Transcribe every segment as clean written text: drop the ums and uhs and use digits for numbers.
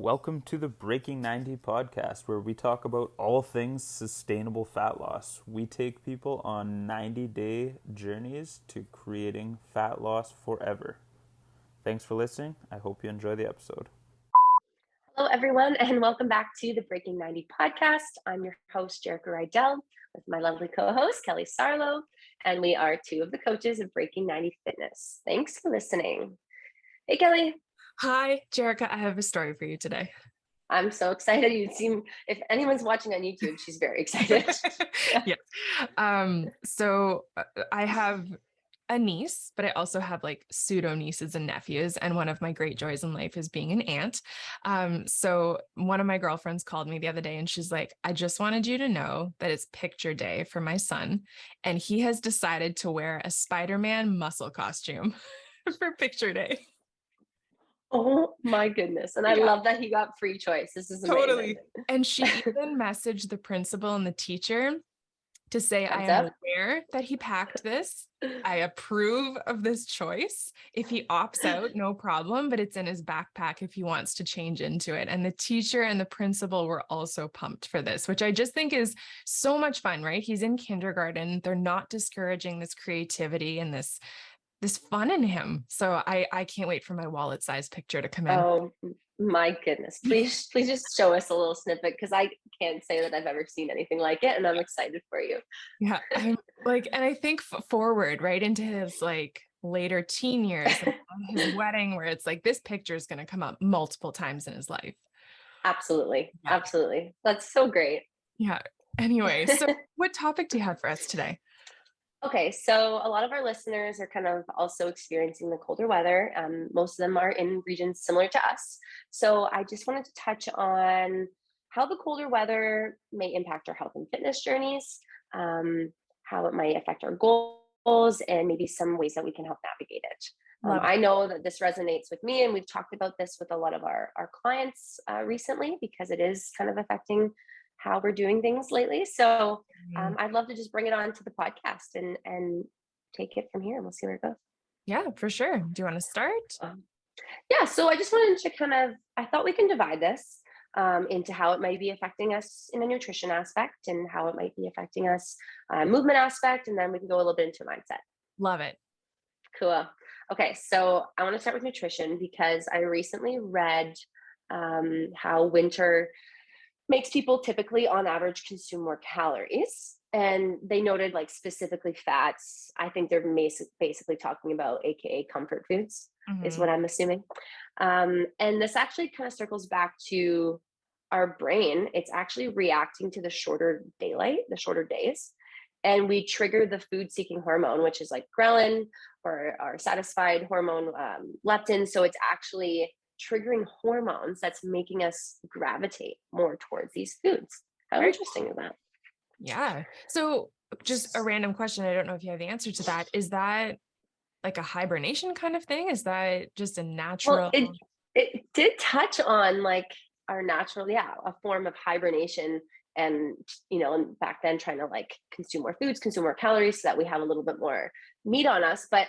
Welcome to the Breaking 90 podcast, where we talk about all things sustainable fat loss. We take people on 90-day journeys to creating fat loss forever. Thanks for listening. I hope you enjoy the episode. Hello, everyone, and welcome back to the Breaking 90 podcast. I'm your host, Jerrika Kelly, with my lovely co-host, Kelly Sarlo, and we are two of the coaches of Breaking 90 Fitness. Thanks for listening. Hey, Kelly. Hi, Jerrika. I have a story for you today. I'm so excited. You seem, if anyone's watching on YouTube, she's very excited. Yeah. So I have a niece, but I also have like pseudo nieces and nephews. And one of my great joys in life is being an aunt. So one of my girlfriends called me the other day and she's like, I just wanted you to know that it's picture day for my son. And he has decided to wear a Spider-Man muscle costume for picture day. Oh my goodness. And I love that he got free choice. This is amazing. Totally. And she even messaged the principal and the teacher to say, I am aware that he packed this. I approve of this choice. If he opts out, no problem, but it's in his backpack if he wants to change into it. And the teacher and the principal were also pumped for this, which I just think is so much fun, right? He's in kindergarten. They're not discouraging this creativity and this fun in him. So I can't wait for my wallet size picture to come in. Oh my goodness. Please just show us a little snippet, because I can't say that I've ever seen anything like it. And I'm excited for you. Yeah. I'm like, and I think forward right into his like later teen years, his wedding, where it's like, this picture is going to come up multiple times in his life. Absolutely. Yeah. Absolutely. That's so great. Yeah. Anyway, so what topic do you have for us today? Okay, so a lot of our listeners are kind of also experiencing the colder weather. Most of them are in regions similar to us. So I just wanted to touch on how the colder weather may impact our health and fitness journeys, how it might affect our goals, and maybe some ways that we can help navigate it. I know that this resonates with me, and we've talked about this with a lot of our clients recently, because it is kind of affecting how we're doing things lately. So I'd love to just bring it on to the podcast and take it from here, and we'll see where it goes. Yeah, for sure. Do you want to start? Yeah. So I just wanted to I thought we can divide this into how it might be affecting us in a nutrition aspect, and how it might be affecting us movement aspect. And then we can go a little bit into mindset. Love it. Cool. Okay. So I want to start with nutrition, because I recently read how winter makes people typically on average consume more calories. And they noted like specifically fats. I think they're basically talking about AKA comfort foods is what I'm assuming. And this actually kind of circles back to our brain. It's actually reacting to the shorter daylight, the shorter days. And we trigger the food seeking hormone, which is like ghrelin, or our satisfied hormone, leptin. So it's actually triggering hormones that's making us gravitate more towards these foods. How interesting is that? Yeah. So just a random question. I don't know if you have the answer to that. Is that like a hibernation kind of thing? Is that just a natural? Well, it did touch on like our natural, a form of hibernation. And, and back then trying to like consume more foods, consume more calories, so that we have a little bit more meat on us. But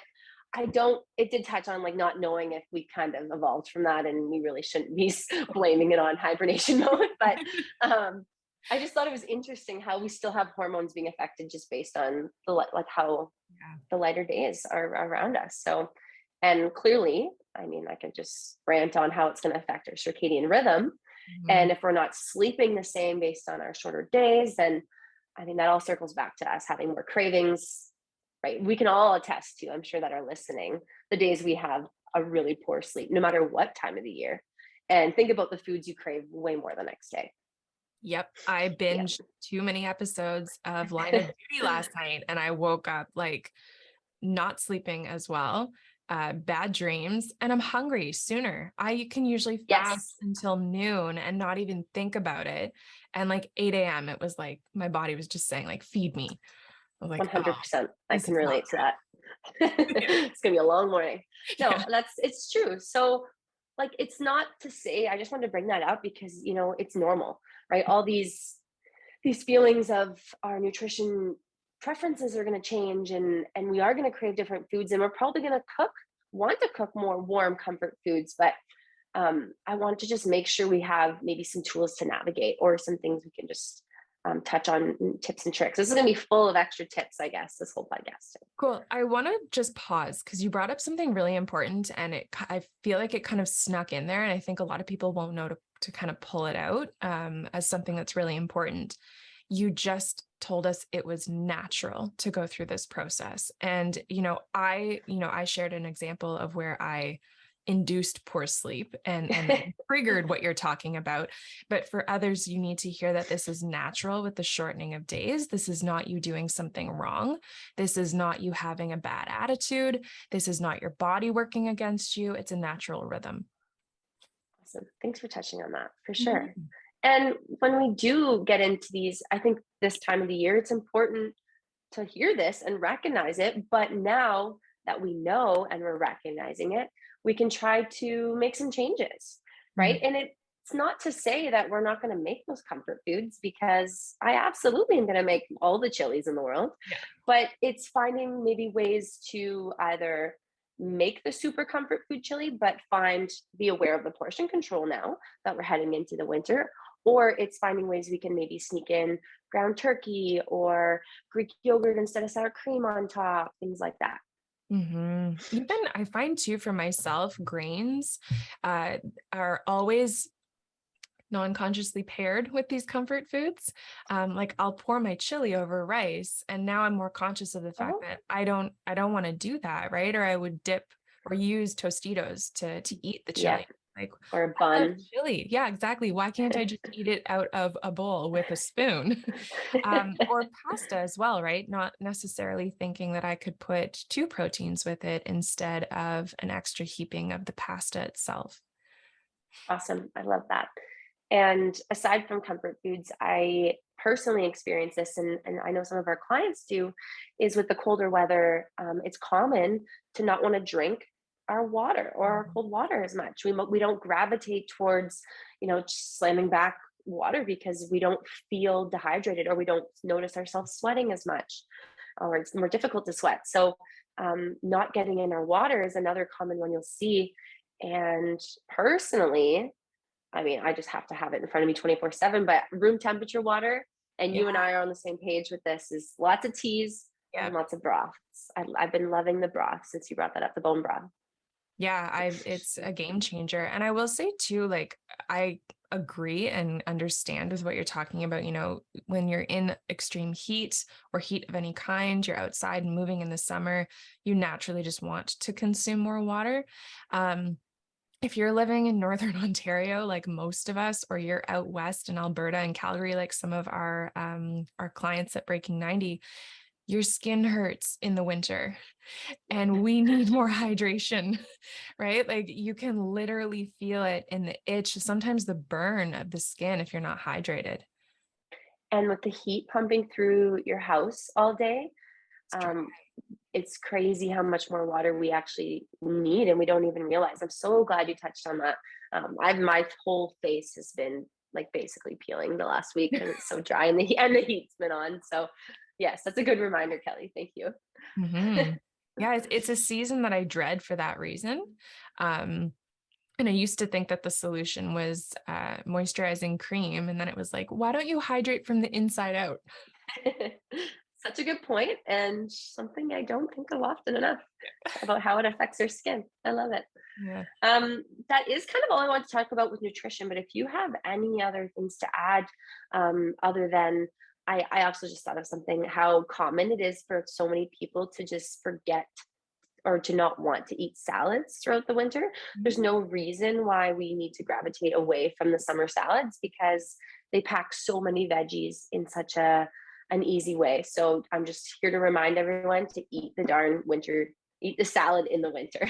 it did touch on like not knowing if we kind of evolved from that, and we really shouldn't be blaming it on hibernation mode. But I just thought it was interesting how we still have hormones being affected just based on how the lighter days are around us. So, and clearly, I mean, I could just rant on how it's going to affect our circadian rhythm. And if we're not sleeping the same based on our shorter days, then I mean, that all circles back to us having more cravings. Right. We can all attest to, I'm sure that are listening, the days we have a really poor sleep, no matter what time of the year. And think about the foods you crave way more the next day. Yep. I binged too many episodes of Line of Duty last night, and I woke up like not sleeping as well, bad dreams, and I'm hungry sooner. I can usually fast until noon and not even think about it. And like 8 a.m., it was like my body was just saying like, feed me. Like, 100%. I can relate to that. It's going to be a long morning. No, it's true. So like, it's not to say, I just wanted to bring that up because, it's normal, right? All these feelings of our nutrition preferences are going to change, and we are going to crave different foods, and we're probably going to want to cook more warm comfort foods. But I want to just make sure we have maybe some tools to navigate or some things we can just touch on, tips and tricks. This is going to be full of extra tips, I guess, this whole podcast. Cool. I want to just pause because you brought up something really important, and I feel like it kind of snuck in there. And I think a lot of people won't know to kind of pull it out as something that's really important. You just told us it was natural to go through this process. And, I shared an example of where I induced poor sleep and triggered what you're talking about. But for others, you need to hear that this is natural with the shortening of days. This is not you doing something wrong. This is not you having a bad attitude. This is not your body working against you. It's a natural rhythm. Awesome. Thanks for touching on that, for sure. Mm-hmm. And when we do get into these, I think this time of the year, it's important to hear this and recognize it. But now that we know and we're recognizing it, we can try to make some changes, right? Mm-hmm. And it's not to say that we're not going to make those comfort foods, because I absolutely am going to make all the chilies in the world. Yeah. But it's finding maybe ways to either make the super comfort food chili, but be aware of the portion control now that we're heading into the winter. Or it's finding ways we can maybe sneak in ground turkey or Greek yogurt instead of sour cream on top, things like that. Mm-hmm. Even I find too, for myself, grains are always non-consciously paired with these comfort foods. Like I'll pour my chili over rice, and now I'm more conscious of the fact that I don't want to do that, right? Or I would dip or use Tostitos to eat the chili. Yeah. Like, or a bun. Chili. Yeah, exactly. Why can't I just eat it out of a bowl with a spoon? Or pasta as well, right? Not necessarily thinking that I could put 2 proteins with it instead of an extra heaping of the pasta itself. Awesome. I love that. And aside from comfort foods, I personally experience this, and I know some of our clients do, is with the colder weather, it's common to not want to drink our water or our cold water as much. We don't gravitate towards, just slamming back water because we don't feel dehydrated, or we don't notice ourselves sweating as much, or it's more difficult to sweat. So not getting in our water is another common one you'll see. And personally, I mean, I just have to have it in front of me 24/7, but room temperature water, and you and I are on the same page with this, is lots of teas and lots of broths. I've been loving the broth since you brought that up, the bone broth. Yeah, it's a game changer. And I will say too, like, I agree and understand with what you're talking about. When you're in extreme heat or heat of any kind, you're outside and moving in the summer, you naturally just want to consume more water. If you're living in Northern Ontario, like most of us, or you're out west in Alberta and Calgary, like some of our clients at Breaking 90, your skin hurts in the winter and we need more hydration, right? Like you can literally feel it in the itch, sometimes the burn of the skin if you're not hydrated. And with the heat pumping through your house all day, it's crazy how much more water we actually need and we don't even realize. I'm so glad you touched on that. My whole face has been like basically peeling the last week because it's so dry and the heat's been on. So yes, that's a good reminder, Kelly. Thank you. Mm-hmm. Yeah, it's a season that I dread for that reason. And I used to think that the solution was moisturizing cream. And then it was like, why don't you hydrate from the inside out? Such a good point, and something I don't think of often enough about how it affects our skin. I love it. Yeah. That is kind of all I want to talk about with nutrition, but if you have any other things to add, other than, I also just thought of something, how common it is for so many people to just forget or to not want to eat salads throughout the winter. Mm-hmm. There's no reason why we need to gravitate away from the summer salads, because they pack so many veggies in such an easy way. So I'm just here to remind everyone to eat the salad in the winter.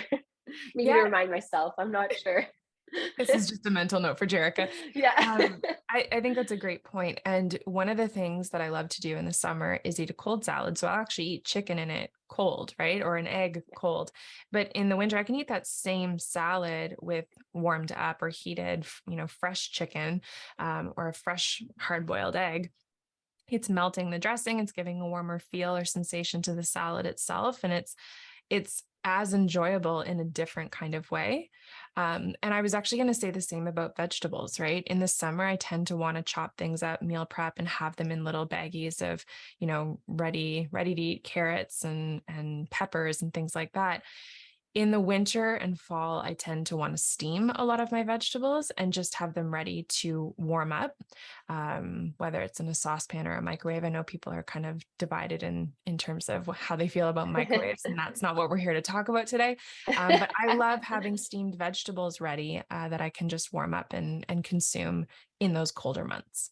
Maybe to remind myself, I'm not sure. This is just a mental note for Jerrika. Yeah. I think that's a great point. And one of the things that I love to do in the summer is eat a cold salad. So I'll actually eat chicken in it cold, right? Or an egg cold. But in the winter, I can eat that same salad with warmed up or heated, fresh chicken, or a fresh hard-boiled egg. It's melting the dressing. It's giving a warmer feel or sensation to the salad itself. And it's as enjoyable in a different kind of way. And I was actually going to say the same about vegetables, right? In the summer, I tend to want to chop things up, meal prep, and have them in little baggies of, ready to eat carrots and peppers and things like that. In the winter and fall, I tend to want to steam a lot of my vegetables and just have them ready to warm up, whether it's in a saucepan or a microwave. I know people are kind of divided in terms of how they feel about microwaves, and that's not what we're here to talk about today. But I love having steamed vegetables ready that I can just warm up and consume in those colder months.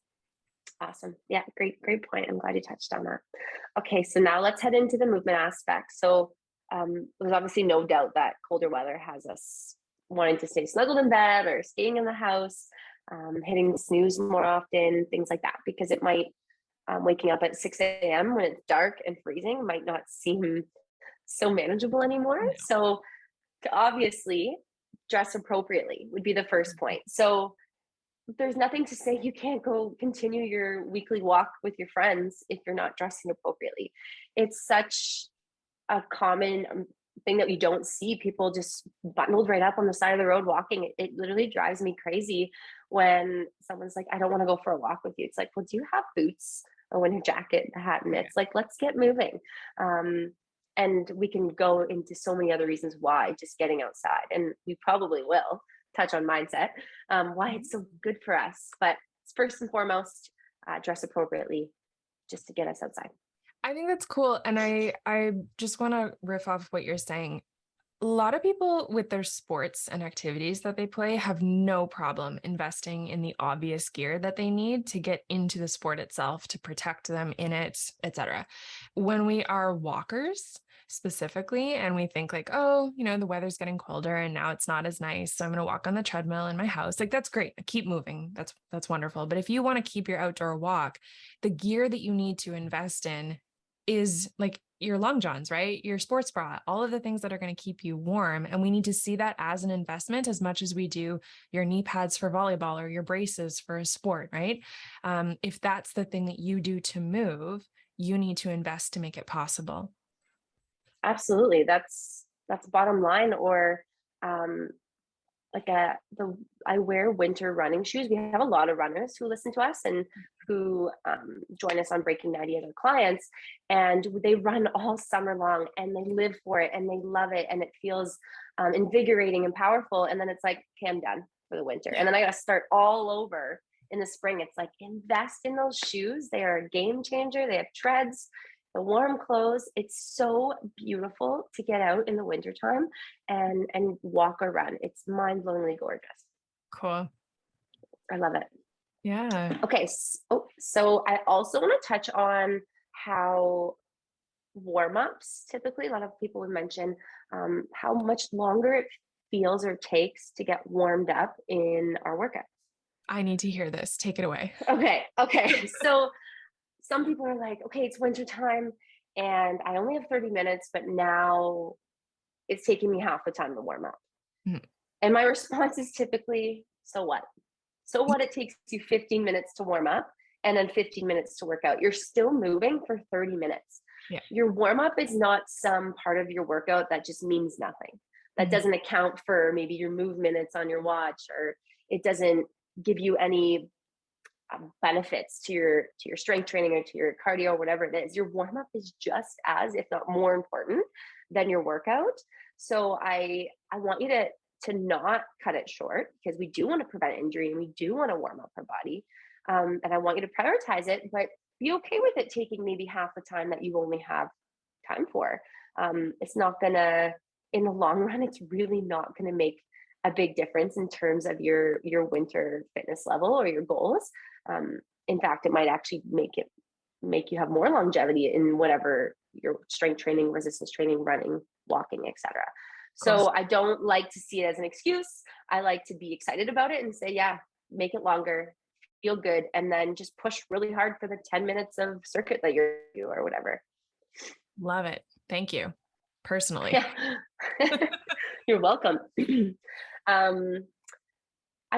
Awesome. Yeah, great point. I'm glad you touched on that. Okay, so now let's head into the movement aspect. So there's obviously no doubt that colder weather has us wanting to stay snuggled in bed or staying in the house, hitting the snooze more often, things like that, because it might, waking up at 6 a.m. when it's dark and freezing might not seem so manageable anymore. No. So to obviously dress appropriately would be the first point. So there's nothing to say you can't go continue your weekly walk with your friends if you're not dressing appropriately. It's such a common thing that we don't see people just bundled right up on the side of the road walking. It literally drives me crazy when someone's like, I don't want to go for a walk with you. It's like, well, do you have boots, a winter jacket, a hat, and mitts? Like, let's get moving. And we can go into so many other reasons why just getting outside, and we probably will touch on mindset, why it's so good for us. But it's first and foremost, dress appropriately just to get us outside. I think that's cool. And I just want to riff off what you're saying. A lot of people with their sports and activities that they play have no problem investing in the obvious gear that they need to get into the sport itself, to protect them in it, etc. When we are walkers specifically, and we think like, oh, the weather's getting colder and now it's not as nice, so I'm going to walk on the treadmill in my house. Like, that's great. Keep moving. That's wonderful. But if you want to keep your outdoor walk, the gear that you need to invest in is like your long johns, right? Your sports bra, all of the things that are going to keep you warm. And we need to see that as an investment as much as we do your knee pads for volleyball or your braces for a sport, right? If that's the thing that you do to move, you need to invest to make it possible. Absolutely. That's bottom line. Or I wear winter running shoes. We have a lot of runners who listen to us and who join us on Breaking 90 as our clients, and they run all summer long and they live for it and they love it, and it feels invigorating and powerful. And then it's like, okay, I'm done for the winter, and then I got to start all over in the spring. It's like, invest in those shoes. They are a game changer. They have treads, the warm clothes. It's so beautiful to get out in the wintertime and walk or run. It's mind-blowingly gorgeous. Cool. I love it. Yeah. Okay. So I also want to touch on how warm-ups, typically a lot of people would mention how much longer it feels or takes to get warmed up in our workouts. I need to hear this. Take it away. Okay. So some people are like, okay, it's wintertime and I only have 30 minutes, but now it's taking me half the time to warm up. Mm-hmm. And my response is typically, so what? So what? It takes you 15 minutes to warm up and then 15 minutes to work out. You're still moving for 30 minutes. Yeah. Your warm up is not some part of your workout that just means nothing. That doesn't account for maybe your move minutes on your watch, or it doesn't give you any benefits to your strength training or to your cardio or whatever it is. Your warm up is just as, if not more important than your workout. So I want you to not cut it short, because we do want to prevent injury and we do want to warm up our body. And I want you to prioritize it, but be okay with it taking maybe half the time that you only have time for. It's not gonna, in the long run, it's really not gonna make a big difference in terms of your winter fitness level or your goals. In fact, it might actually make you have more longevity in whatever your strength training, resistance training, running, walking, etc. So I don't like to see it as an excuse. I like to be excited about it and say, yeah, make it longer, feel good, and then just push really hard for the 10 minutes of circuit that you're doing or whatever. Love it. Thank you. Personally. Yeah. You're welcome. I'm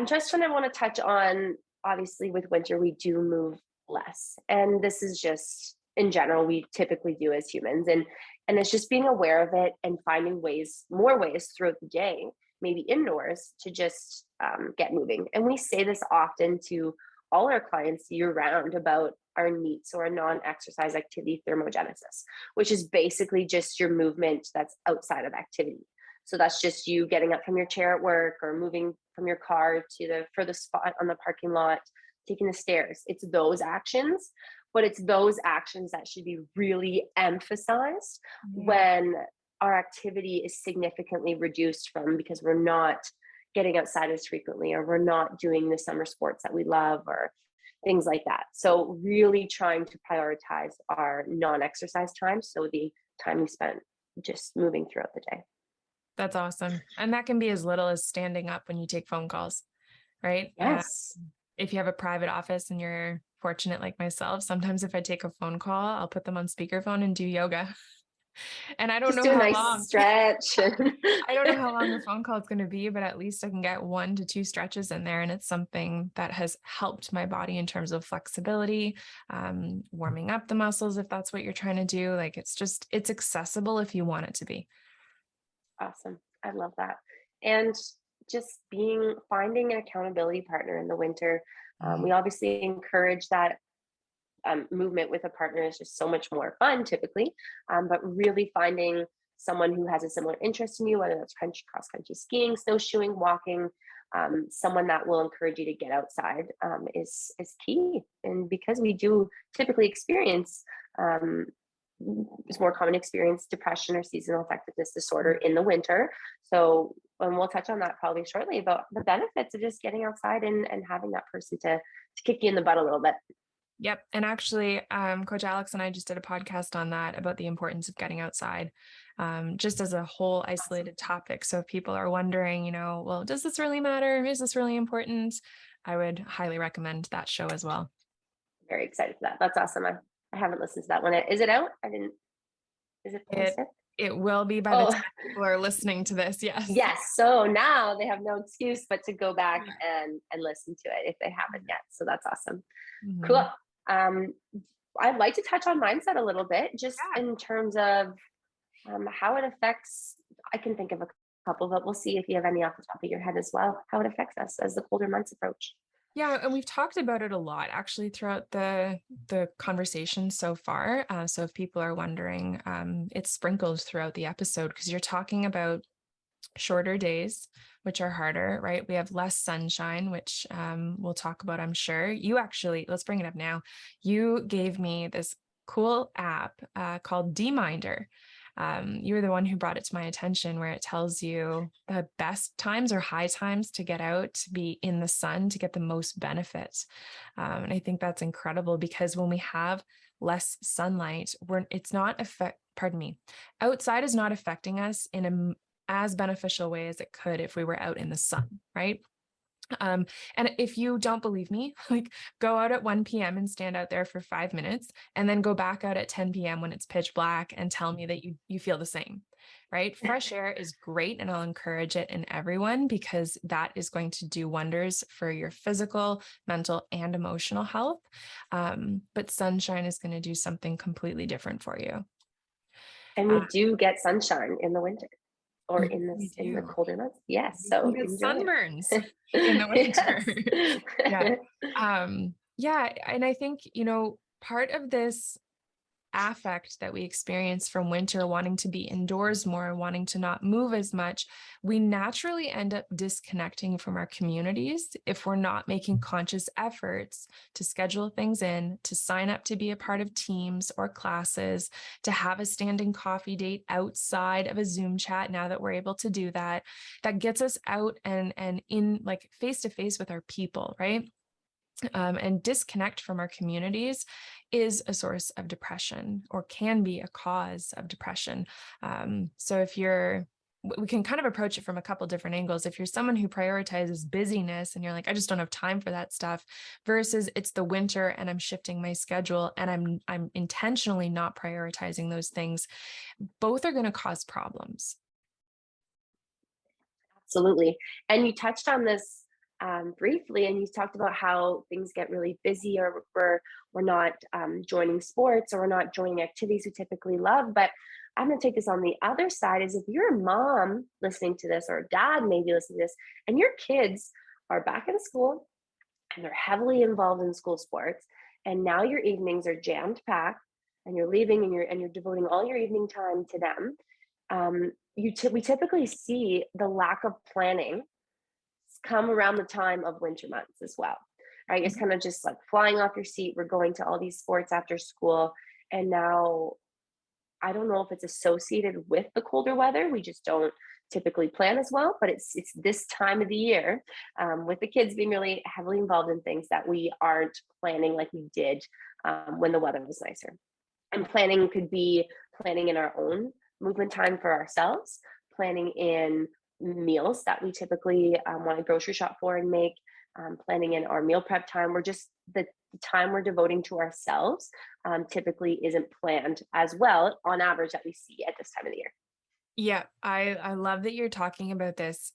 just going to want to touch on, obviously with winter, we do move less. And this is just in general we typically do as humans. And it's just being aware of it and finding more ways throughout the day, maybe indoors, to just get moving. And we say this often to all our clients year round about our NEATs, or non-exercise activity thermogenesis, which is basically just your movement that's outside of activity. So that's just you getting up from your chair at work, or moving from your car to the furthest spot on the parking lot, taking the stairs. It's those actions, but it's those actions that should be really emphasized when our activity is significantly reduced because we're not getting outside as frequently, or we're not doing the summer sports that we love, or things like that. So really trying to prioritize our non-exercise time, so the time we spent just moving throughout the day. That's awesome. And that can be as little as standing up when you take phone calls, right? Yes. If you have a private office and you're fortunate like myself, sometimes if I take a phone call, I'll put them on speakerphone and do yoga. And I don't know how long. Stretch. I don't know how long the phone call is going to be, but at least I can get 1 to 2 stretches in there. And it's something that has helped my body in terms of flexibility, warming up the muscles, if that's what you're trying to do. Like, it's accessible if you want it to be. Awesome. I love that. And just finding an accountability partner in the winter. We obviously encourage that movement with a partner is just so much more fun typically, but really finding someone who has a similar interest in you, whether that's cross-country skiing, snowshoeing, walking, someone that will encourage you to get outside is key. And because we do typically experience it's more common experience depression or seasonal affectiveness disorder in the winter. So, and we'll touch on that probably shortly, about the benefits of just getting outside and having that person to kick you in the butt a little bit. Yep. And actually, Coach Alex and I just did a podcast on that, about the importance of getting outside, just as a whole isolated topic. So if people are wondering, well, does this really matter? Is this really important? I would highly recommend that show as well. Very excited for that. That's awesome. I haven't listened to that one. Is it out? Is it posted? It will be by the time people are listening to this. Yes. Yes. So now they have no excuse but to go back and listen to it if they haven't yet. So that's awesome. Mm-hmm. Cool. I'd like to touch on mindset a little bit, just in terms of how it affects. I can think of a couple, but we'll see if you have any off the top of your head as well, how it affects us as the colder months approach. Yeah, and we've talked about it a lot actually throughout the conversation so far. So if people are wondering, it's sprinkled throughout the episode, because you're talking about shorter days, which are harder, right? We have less sunshine, which we'll talk about, I'm sure. You actually, let's bring it up now. You gave me this cool app called D-Minder. You were the one who brought it to my attention, where it tells you the best times or high times to get out, to be in the sun, to get the most benefit. And I think that's incredible, because when we have less sunlight, outside is not affecting us in a as beneficial way as it could if we were out in the sun, right? And if you don't believe me, go out at 1 p.m. and stand out there for 5 minutes, and then go back out at 10 p.m. when it's pitch black and tell me that you feel the same, right? Fresh air is great, and I'll encourage it in everyone, because that is going to do wonders for your physical, mental, and emotional health. But sunshine is going to do something completely different for you. And we do get sunshine in the winter. Or in the colder months. Yes. So sunburns in the winter. Yeah. And I think, part of this affect that we experience from winter, wanting to be indoors more, wanting to not move as much, we naturally end up disconnecting from our communities if we're not making conscious efforts to schedule things in, to sign up to be a part of teams or classes, to have a standing coffee date outside of a Zoom chat, now that we're able to do that. That gets us out and in face to face with our people, right? And disconnect from our communities is a source of depression, or can be a cause of depression. So we can kind of approach it from a couple different angles. If you're someone who prioritizes busyness and you're like, I just don't have time for that stuff, versus it's the winter and I'm shifting my schedule and I'm intentionally not prioritizing those things, both are going to cause problems. Absolutely. And you touched on this briefly, and you talked about how things get really busy, or we're not joining sports, or we're not joining activities we typically love. But I'm going to take this on the other side, is if you're a mom listening to this, or a dad maybe listening to this, and your kids are back in school and they're heavily involved in school sports, and now your evenings are jammed packed, and you're leaving, and you're devoting all your evening time to them. We typically see the lack of planning come around the time of winter months as well, right? It's kind of just like flying off your seat. We're going to all these sports after school, and now I don't know if it's associated with the colder weather. We just don't typically plan as well, but it's this time of the year, with the kids being really heavily involved in things, that we aren't planning like we did when the weather was nicer. And planning could be planning in our own movement time for ourselves, planning in meals that we typically want to grocery shop for and make, planning in our meal prep time. We're just the time we're devoting to ourselves typically isn't planned as well on average that we see at this time of the year. Yeah, I love that you're talking about this.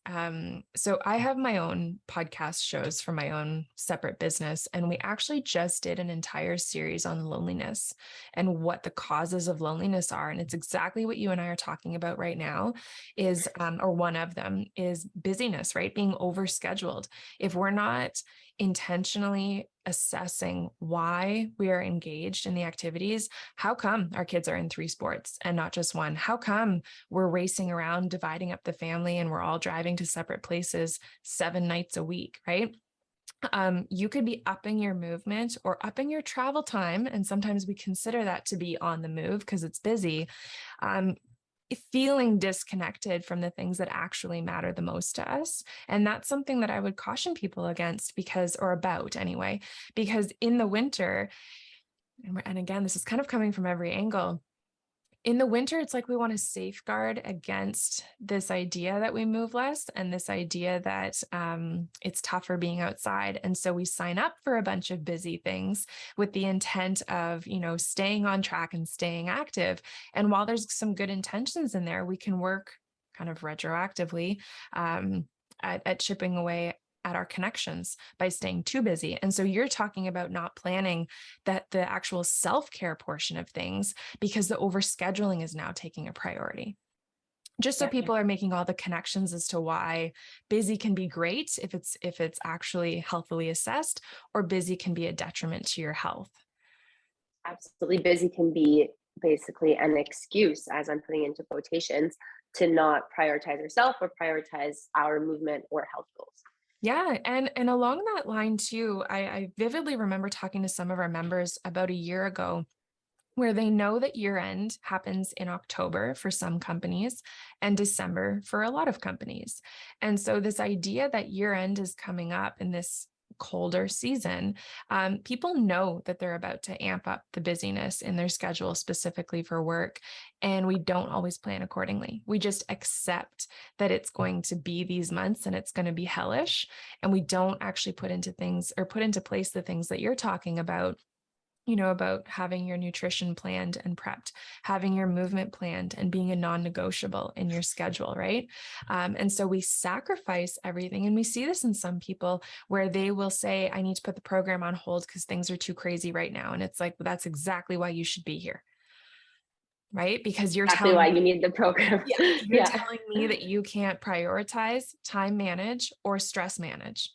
So I have my own podcast shows for my own separate business, and we actually just did an entire series on loneliness and what the causes of loneliness are. And it's exactly what you and I are talking about right now is, or one of them is busyness, right? Being overscheduled. If we're not intentionally assessing why we are engaged in the activities, how come our kids are in 3 sports and not just one? How come we're racing around, dividing up the family, and we're all driving to separate places 7 nights a week, right? You could be upping your movement or upping your travel time. And sometimes we consider that to be on the move because it's busy. Feeling disconnected from the things that actually matter the most to us. And that's something that I would caution people against or about anyway, because in the winter, and again, this is kind of coming from every angle. In the winter, it's like we want to safeguard against this idea that we move less and this idea that it's tougher being outside. And so we sign up for a bunch of busy things with the intent of, staying on track and staying active. And while there's some good intentions in there, we can work kind of retroactively at chipping away at our connections by staying too busy. And so you're talking about not planning the actual self-care portion of things because the overscheduling is now taking a priority. Just so people are making all the connections as to why busy can be great if it's actually healthily assessed, or busy can be a detriment to your health. Absolutely. Busy can be basically an excuse, as I'm putting into quotations, to not prioritize ourselves or prioritize our movement or health goals. Yeah. And along that line too, I vividly remember talking to some of our members about a year ago where they know that year end happens in October for some companies and December for a lot of companies. And so this idea that year end is coming up in this colder season, people know that they're about to amp up the busyness in their schedule specifically for work. And we don't always plan accordingly. We just accept that it's going to be these months and it's going to be hellish. And we don't actually put into place the things that you're talking about, about having your nutrition planned and prepped, having your movement planned and being a non-negotiable in your schedule, right? And so we sacrifice everything. And we see this in some people where they will say, I need to put the program on hold because things are too crazy right now. And it's like, well, that's exactly why you should be here. Right? Because you're exactly why you need the program. You're telling me that you can't prioritize, time manage, or stress manage.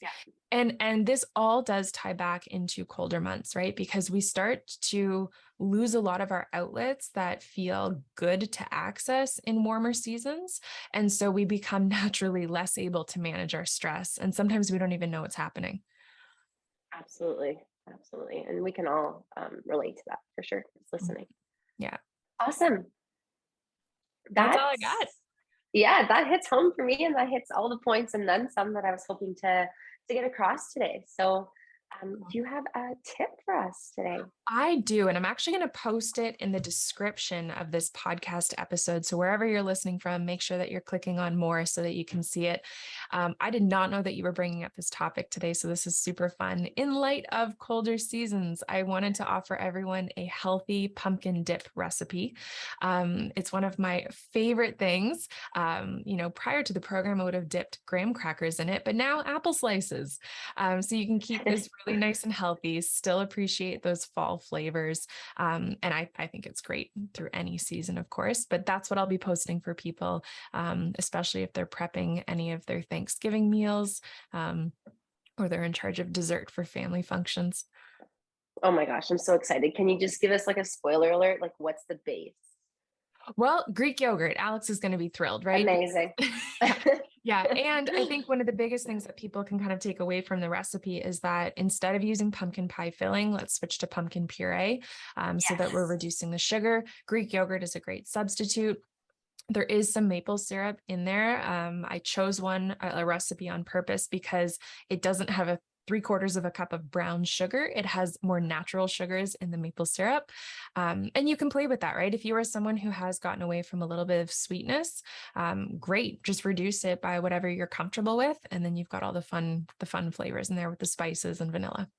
Yeah. And this all does tie back into colder months, right? Because we start to lose a lot of our outlets that feel good to access in warmer seasons. And so we become naturally less able to manage our stress. And sometimes we don't even know what's happening. Absolutely. Absolutely. And we can all relate to that for sure. It's listening. Yeah. Awesome. That's all I got. Yeah, that hits home for me, and that hits all the points and then some that I was hoping to get across today. So Do you have a tip for us today? I do. And I'm actually going to post it in the description of this podcast episode. So wherever you're listening from, make sure that you're clicking on more so that you can see it. I did not know that you were bringing up this topic today. So this is super fun. In light of colder seasons, I wanted to offer everyone a healthy pumpkin dip recipe. It's one of my favorite things. Prior to the program, I would have dipped graham crackers in it, but now apple slices. So you can keep this really nice and healthy, still appreciate those fall flavors. And I think it's great through any season, of course, but that's what I'll be posting for people, especially if they're prepping any of their Thanksgiving meals, or they're in charge of dessert for family functions. Oh my gosh, I'm so excited. Can you just give us like a spoiler alert? Like, what's the base? Well, Greek yogurt. Alex is going to be thrilled, right? Amazing. Yeah. And I think one of the biggest things that people can kind of take away from the recipe is that instead of using pumpkin pie filling, let's switch to pumpkin puree, so that we're reducing the sugar. Greek yogurt is a great substitute. There is some maple syrup in there. I chose a recipe on purpose because it doesn't have a 3/4 of a cup of brown sugar. It has more natural sugars in the maple syrup. And you can play with that, right? If you are someone who has gotten away from a little bit of sweetness, great. Just reduce it by whatever you're comfortable with. And then you've got all the fun flavors in there with the spices and vanilla.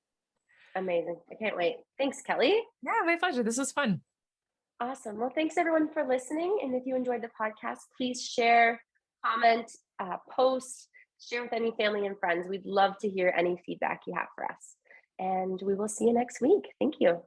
Amazing. I can't wait. Thanks, Kelly. Yeah, my pleasure. This was fun. Awesome. Well, thanks everyone for listening. And if you enjoyed the podcast, please share, comment, post, share with any family and friends. We'd love to hear any feedback you have for us. And we will see you next week. Thank you.